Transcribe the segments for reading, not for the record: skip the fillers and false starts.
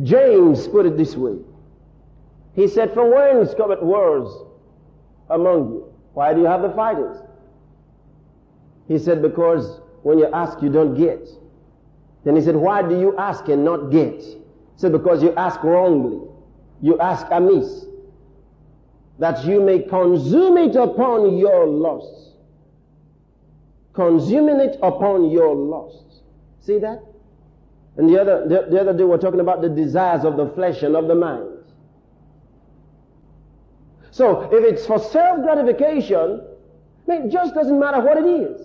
James put it this way. He said, from whence cometh wars among you? Why do you have the fightings? He said, because when you ask, you don't get. Then he said, why do you ask and not get? He said, because you ask wrongly. You ask amiss, that you may consume it upon your lusts. Consuming it upon your lusts. See that? And the other day we're talking about the desires of the flesh and of the mind. So if it's for self-gratification, it just doesn't matter what it is.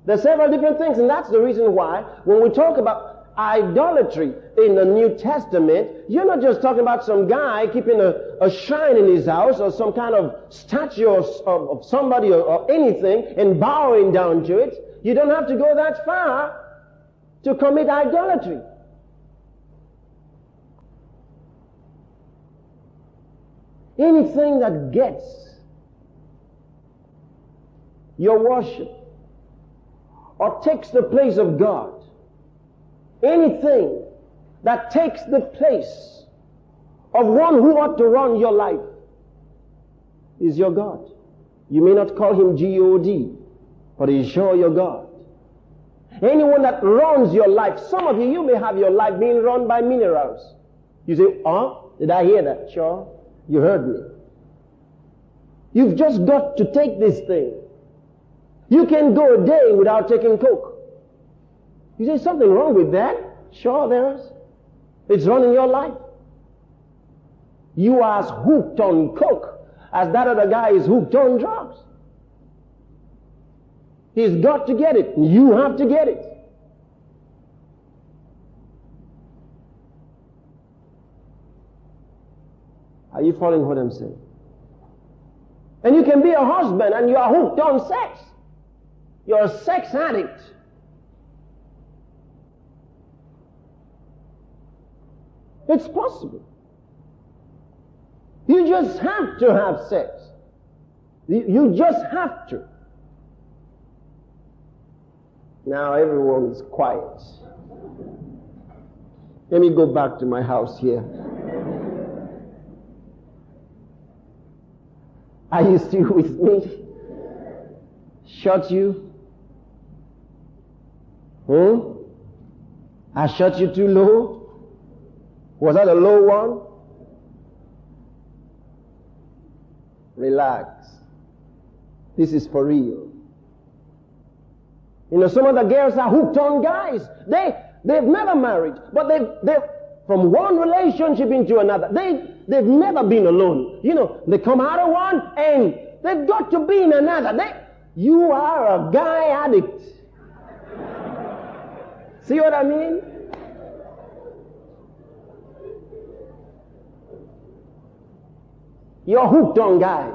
There's several different things, and that's the reason why when we talk about idolatry in the New Testament, you're not just talking about some guy keeping a shrine in his house or some kind of statue of somebody or anything and bowing down to it. You don't have to go that far to commit idolatry. Anything that gets your worship or takes the place of God, anything that takes the place of one who ought to run your life is your God. You may not call him G-O-D, but he's sure your God. Anyone that runs your life, some of you may have your life being run by minerals. You say, oh, did I hear that? Sure, you heard me. You've just got to take this thing. You can go a day without taking Coke. You say, something wrong with that? Sure there is. It's running your life. You are as hooked on Coke as that other guy is hooked on drugs. He's got to get it. You have to get it. Are you following what I'm saying? And you can be a husband and you are hooked on sex. You're a sex addict. It's possible. You just have to have sex. You just have to. Now everyone's quiet. Let me go back to my house here. Are you still with me? Shut you? I shut you too low? Was that a low one? Relax. This is for real. You know, some of the girls are hooked on guys. They've never married, but they've from one relationship into another. They've never been alone. You know, they come out of one and they've got to be in another. You are a guy addict. See what I mean? You're hooked on guys.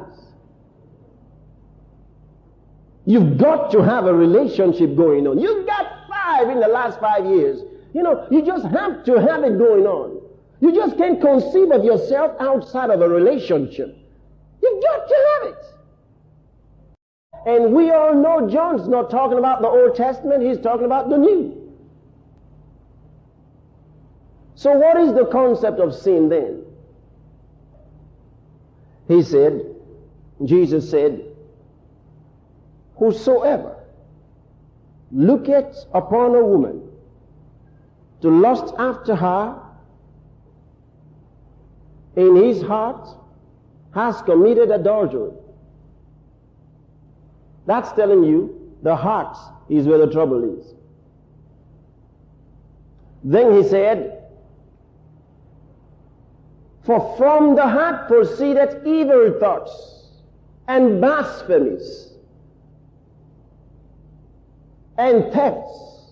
You've got to have a relationship going on. You've got 5 in the last 5 years. You know, you just have to have it going on. You just can't conceive of yourself outside of a relationship. You've got to have it. And we all know John's not talking about the Old Testament, he's talking about the New. So what is the concept of sin then? He said, Jesus said, whosoever looketh upon a woman to lust after her in his heart has committed adultery. That's telling you the heart is where the trouble is. Then he said, for from the heart proceedeth evil thoughts and blasphemies and thefts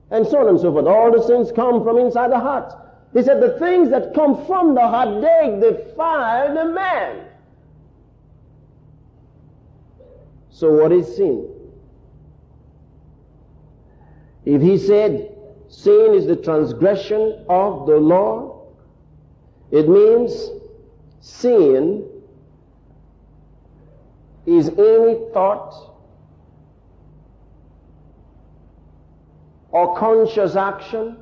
and so on and so forth. All the sins come from inside the heart. He said the things that come from the heart, they defile the man. So what is sin? If he said sin is the transgression of the law, it means sin is any thought or conscious action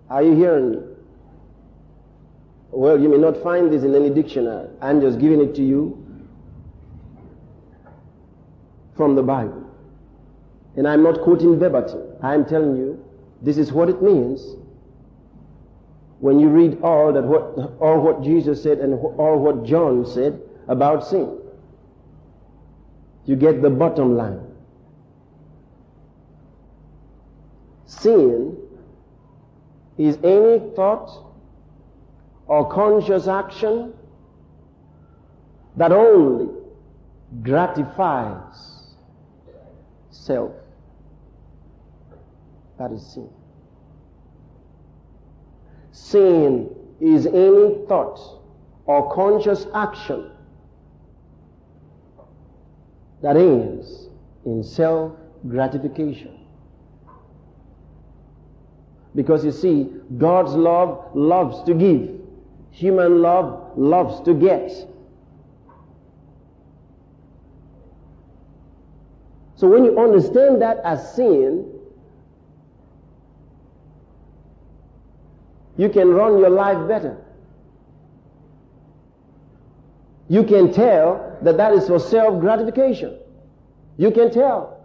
Are you hearing me? Well, you may not find this in any dictionary. I'm just giving it to you from the Bible. And I'm not quoting verbatim. I'm telling you, this is what it means when you read all what Jesus said and all what John said about sin. You get the bottom line. Sin is any thought or conscious action that only gratifies self. That is sin. Sin is any thought or conscious action that ends in self-gratification. Because you see, God's love loves to give. Human love loves to get. So when you understand that as sin, you can run your life better. You can tell that that is for self-gratification. You can tell.